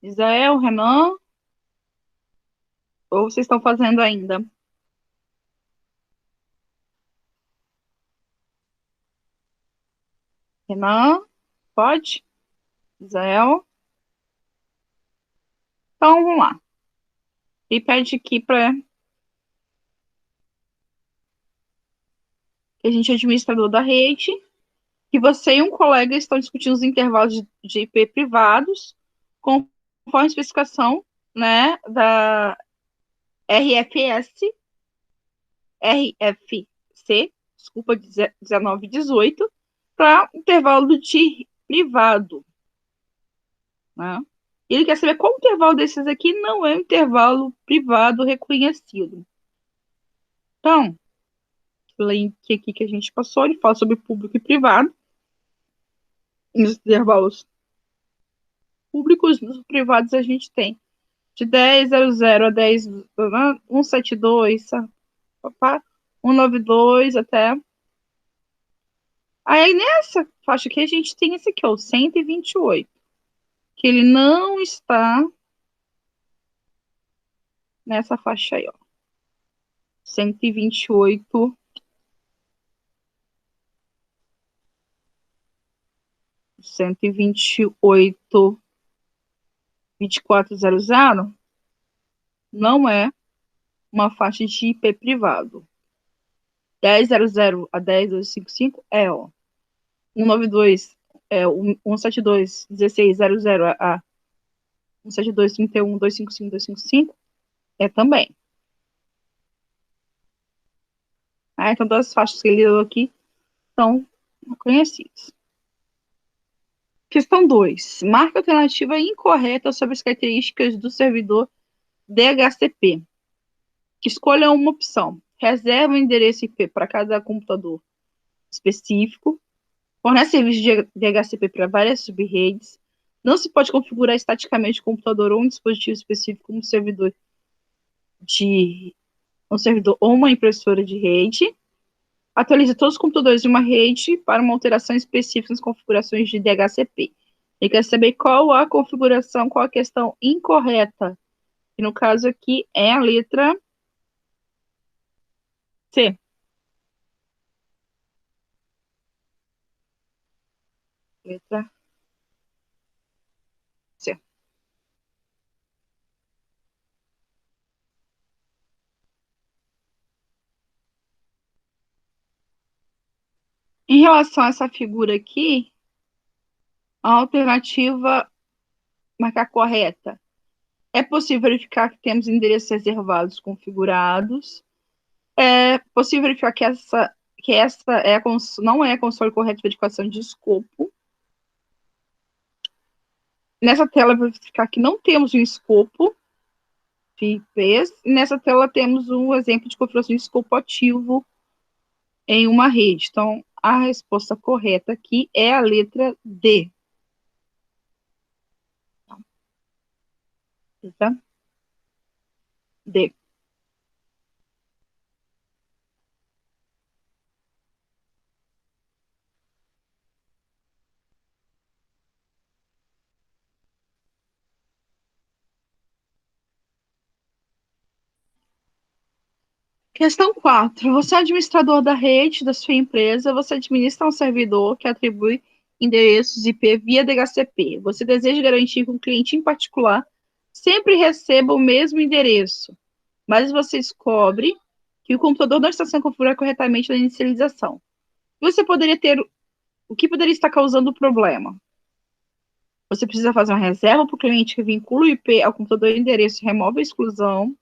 Israel, Renan? Ou vocês estão fazendo ainda? Renan? Pode? Israel? Então, vamos lá. E pede aqui para que a gente, administrador da rede, que você e um colega estão discutindo os intervalos de IP privados, conforme a especificação, né, da RFC, desculpa, 1918, para intervalo de privado, né? Ele quer saber qual intervalo desses aqui não é um intervalo privado reconhecido. Então, o link aqui que a gente passou, ele fala sobre público e privado. Nos intervalos públicos, nos privados a gente tem de 10.00 a 10.172, 192 até. Aí nessa faixa aqui a gente tem esse aqui, ó, 128, que ele não está nessa faixa aí, ó. 128. 128, 2400 não é uma faixa de IP privado. 10.00 a 10.255 é, ó. 192, 172, 16.00 a 172, 31, 255, 255 é também. Então, todas as faixas que ele deu aqui são conhecidas. Questão 2. Marca alternativa incorreta sobre as características do servidor DHCP. Escolha uma opção. Reserva o endereço IP para cada computador específico. Fornece serviço de DHCP para várias subredes. Não se pode configurar estaticamente o computador ou um dispositivo específico como um servidor ou uma impressora de rede. Atualiza todos os computadores de uma rede para uma alteração específica nas configurações de DHCP. Ele quer saber qual a configuração, qual a questão incorreta. E no caso aqui é a letra C. Letra C. Em relação a essa figura aqui, a alternativa marcar correta. É possível verificar que temos endereços reservados configurados. É possível verificar que essa não é a console correta de verificação de escopo. Nessa tela, verificar que não temos um escopo de IPs. E nessa tela, temos um exemplo de configuração de escopo ativo em uma rede. Então, a resposta correta aqui é a letra D. Tá? D. Questão 4. Você é administrador da rede da sua empresa, você administra um servidor que atribui endereços IP via DHCP. Você deseja garantir que o cliente em particular sempre receba o mesmo endereço, mas você descobre que o computador não está sendo configurado corretamente na inicialização. O que poderia estar causando o problema? Você precisa fazer uma reserva para o cliente que vincula o IP ao computador e endereço e remove a exclusão.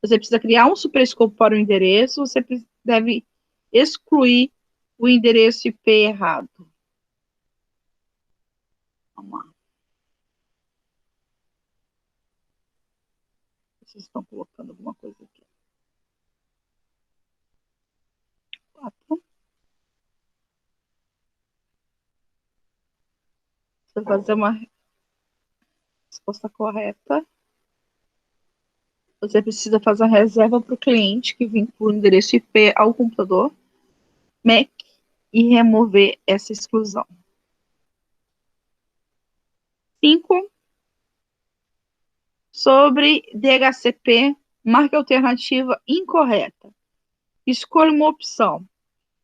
Você precisa criar um superescopo para o endereço, você deve excluir o endereço IP errado. Vamos lá. Vocês estão colocando alguma coisa aqui. 4. Você vai fazer uma resposta correta. Você precisa fazer a reserva para o cliente que vincula o endereço IP ao computador Mac e remover essa exclusão. 5. Sobre DHCP, marque a alternativa incorreta. Escolha uma opção.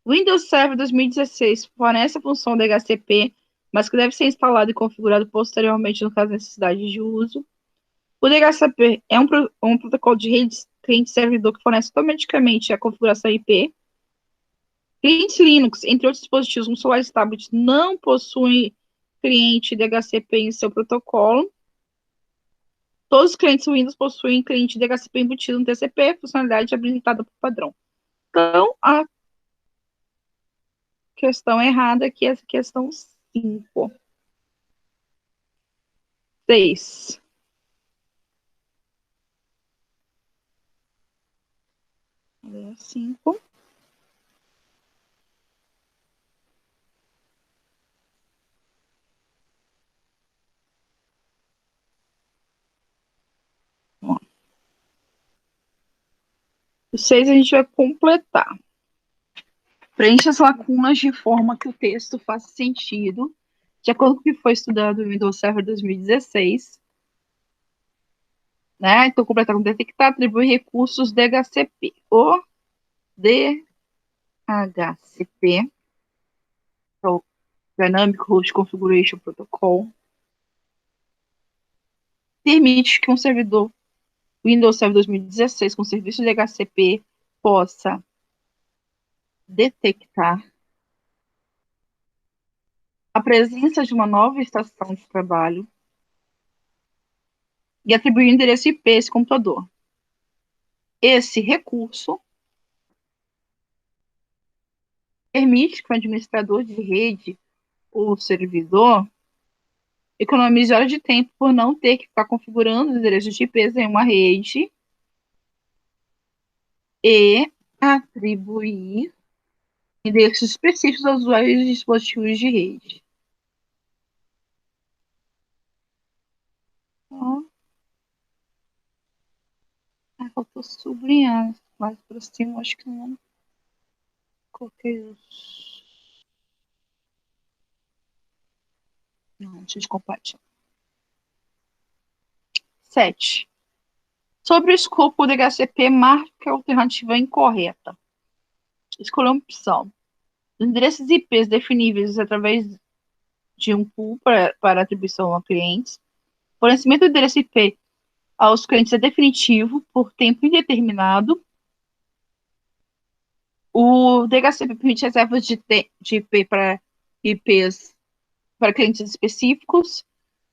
Windows Server 2016 fornece a função DHCP, mas que deve ser instalado e configurado posteriormente no caso de necessidade de uso. O DHCP é um protocolo de rede cliente-servidor que fornece automaticamente a configuração IP. Clientes Linux, entre outros dispositivos como celulares e tablets, não possuem cliente DHCP em seu protocolo. Todos os clientes Windows possuem cliente DHCP embutido no TCP, funcionalidade habilitada por padrão. Então, a questão errada aqui é a questão 5. 6. 5. O 6 a gente vai completar. Preencha as lacunas de forma que o texto faça sentido, de acordo com o que foi estudado no Windows Server 2016. Né? Então, completar com detectar, atribuir recursos DHCP. O DHCP, é o Dynamic Host Configuration Protocol, permite que um servidor Windows Server 2016 com serviço de DHCP possa detectar a presença de uma nova estação de trabalho e atribuir o endereço IP a esse computador. Esse recurso permite que o administrador de rede ou servidor economize horas de tempo por não ter que ficar configurando os endereços de IPs em uma rede e atribuir endereços específicos aos usuários de dispositivos de rede. Então, faltou sublinhar mais para cima, acho que não coloquei os. Não, deixa eu compartilhar. 7. Sobre o escopo do DHCP, marque a alternativa incorreta. Escolha uma opção. Os endereços IPs definíveis através de um pool para atribuição a clientes. O fornecimento do endereço IP aos clientes é definitivo por tempo indeterminado. O DHCP permite reservas de IP para IPs para clientes específicos.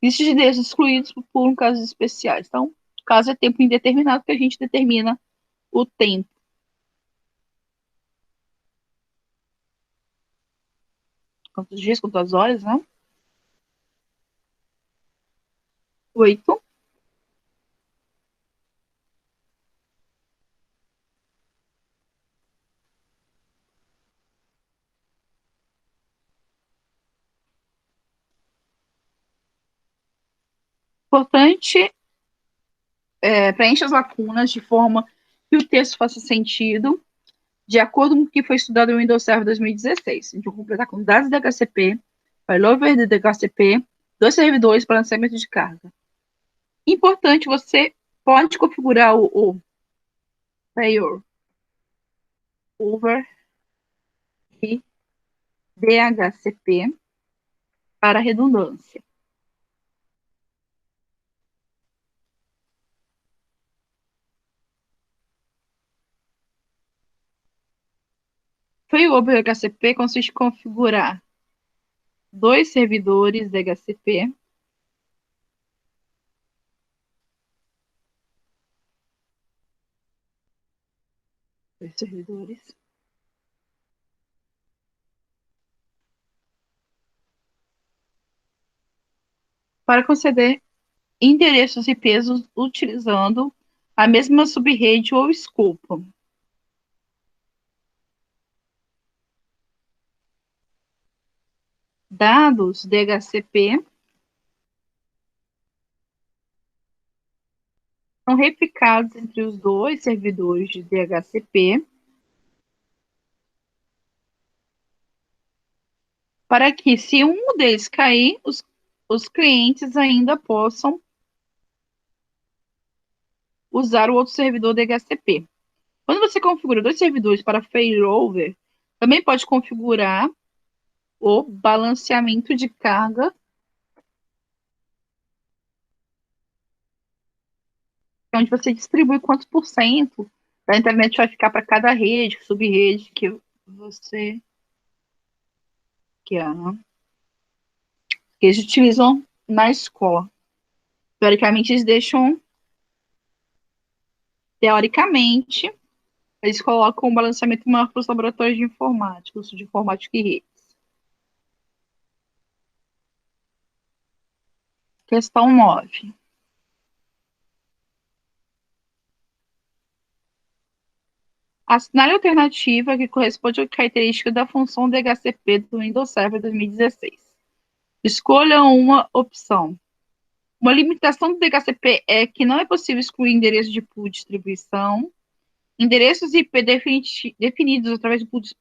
Lista de endereços excluídos por um casos especiais. Então, caso é tempo indeterminado, que a gente determina o tempo. Quantos dias, quantas horas, né? 8. Importante, preencha as lacunas de forma que o texto faça sentido, de acordo com o que foi estudado no Windows Server 2016. Então, completar com dados da HCP, failover de DHCP, 2 servidores para lançamento de carga. Importante, você pode configurar o failover de DHCP para redundância. Failover DHCP consiste em configurar 2 servidores DHCP para conceder endereços IPs utilizando a mesma subrede ou escopo. Dados DHCP são replicados entre os 2 servidores de DHCP para que, se um deles cair, os os clientes ainda possam usar o outro servidor DHCP. Quando você configura dois servidores para failover, também pode configurar o balanceamento de carga, onde você distribui quantos por cento da internet vai ficar para cada rede, sub-rede que você quer, né? Que eles utilizam na escola. Teoricamente, eles colocam um balanceamento maior para os laboratórios de informática, curso de informática e redes. Questão 9. Assinale a alternativa que corresponde à característica da função DHCP do Windows Server 2016. Escolha uma opção. Uma limitação do DHCP é que não é possível excluir endereços de pool de distribuição, endereços IP definidos através do pool de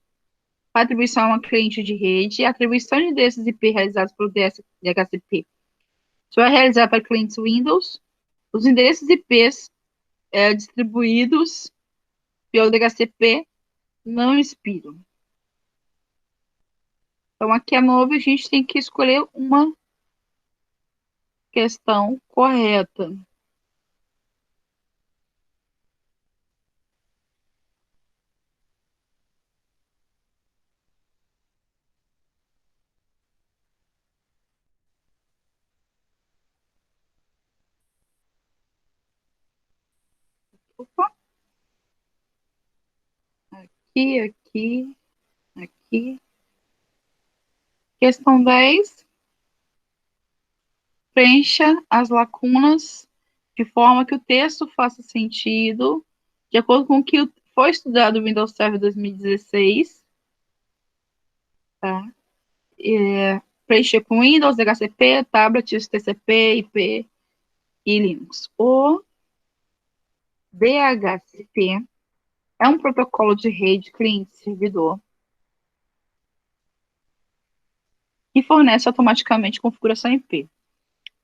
atribuição a uma cliente de rede, e a atribuição de endereços IP realizados pelo DHCP só é realizada para clientes Windows. Os endereços IPs distribuídos pelo DHCP não expiram. Então, aqui é novo, a gente tem que escolher uma questão correta. Opa, aqui, aqui. Questão 10. Preencha as lacunas de forma que o texto faça sentido, de acordo com o que foi estudado no Windows Server 2016. Tá? Preencher com Windows, DHCP, tablets, TCP, IP e Linux. O DHCP é um protocolo de rede cliente-servidor que fornece automaticamente configuração IP,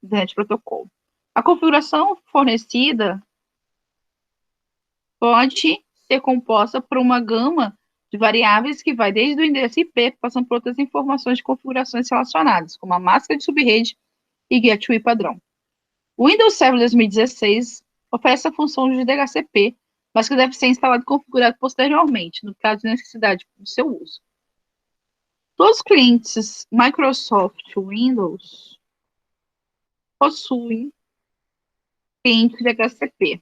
Internet Protocol. A configuração fornecida pode ser composta por uma gama de variáveis que vai desde o endereço IP, passando por outras informações de configurações relacionadas, como a máscara de subrede e gateway padrão. O Windows Server 2016 oferece a função de DHCP, mas que deve ser instalado e configurado posteriormente, no caso de necessidade do seu uso. Todos os clientes Microsoft Windows possuem cliente de DHCP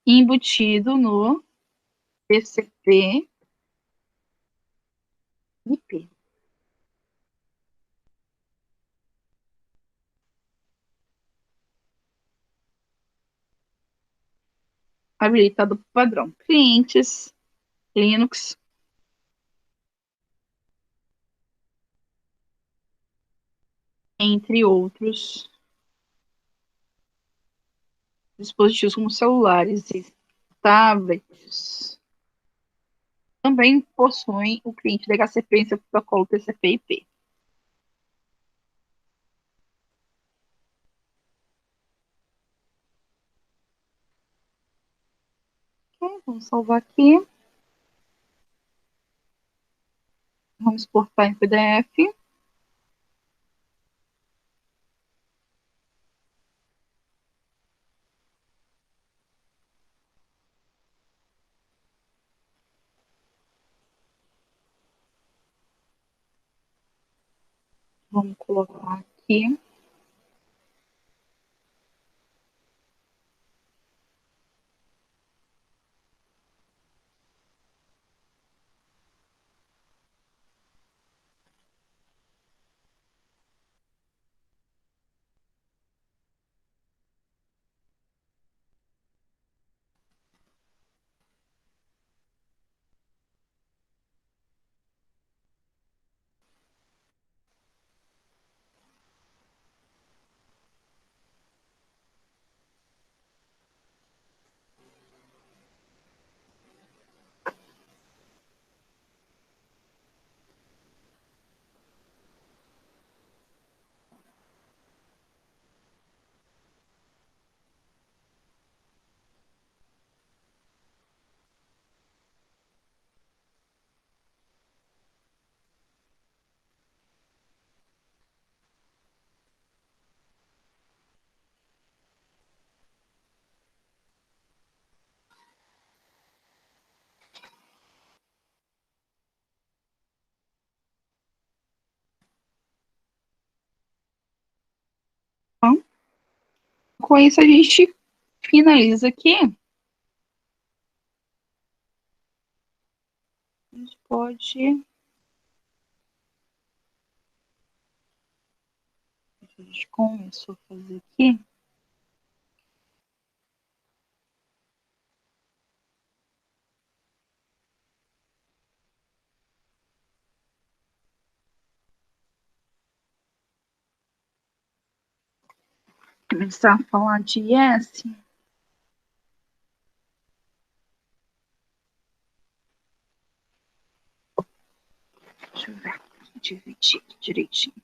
embutido no TCP/IP. Habilitado por padrão. Clientes Linux, entre outros dispositivos como celulares e tablets, também possuem o cliente DHCP em seu protocolo TCP/IP. Ok, vamos salvar aqui. Vamos exportar em PDF. Vamos colocar aqui. com isso a gente finaliza aqui. A gente pode... A gente começou a fazer aqui. Começar a falar de yes. Deixa eu ver. Dividir aqui direitinho.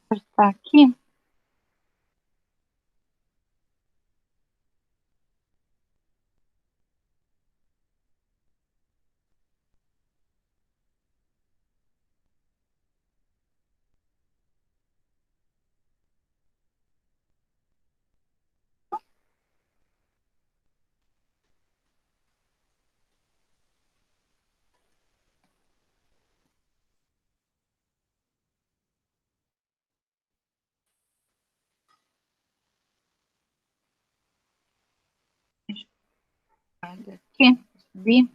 Apertar aqui. Aqui. Subir.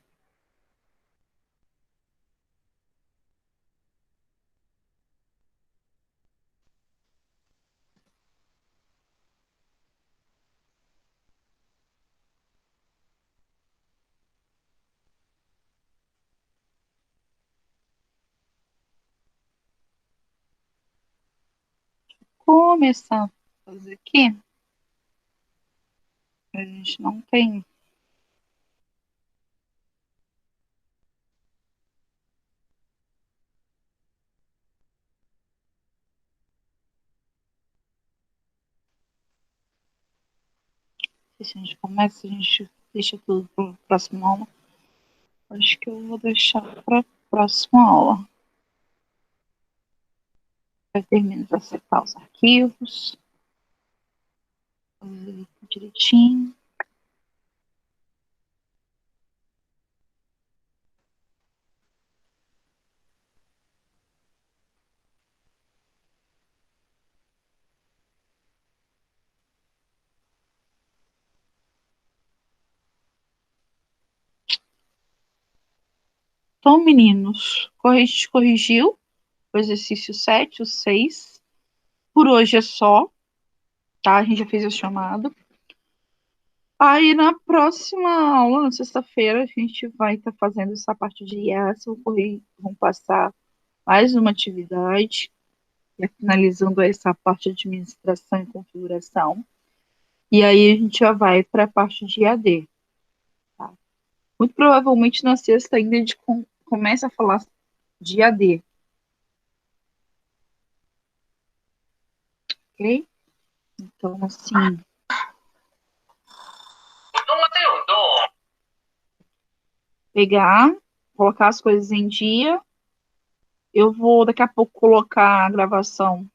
Começar a fazer aqui. A gente não tem. Se a gente começa, a gente deixa tudo para a próxima aula. Acho que eu vou deixar para a próxima aula. Eu termino de acertar os arquivos. Fazer direitinho. Então, meninos, a gente corrigiu o exercício 7, o 6. Por hoje é só, tá? A gente já fez o chamado. Aí, na próxima aula, na sexta-feira, a gente vai estar fazendo essa parte de IAS. Vamos passar mais uma atividade, finalizando essa parte de administração e configuração. E aí, a gente já vai para a parte de EAD. Tá? Muito provavelmente, na sexta ainda, a gente começa a falar de EAD. Ok? Então, assim... Pegar, colocar as coisas em dia. Eu vou daqui a pouco colocar a gravação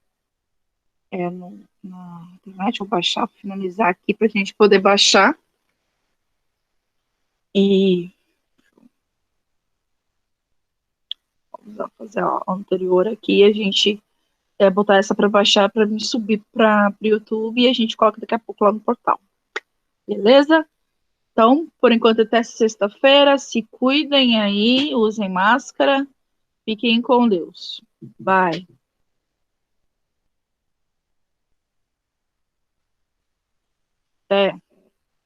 na internet, vou baixar, finalizar aqui para a gente poder baixar. E vamos fazer a anterior aqui, a gente botar essa para baixar para me subir para o YouTube e a gente coloca daqui a pouco lá no portal. Beleza? Então, por enquanto, até sexta-feira. Se cuidem aí, usem máscara. Fiquem com Deus. Bye. Até.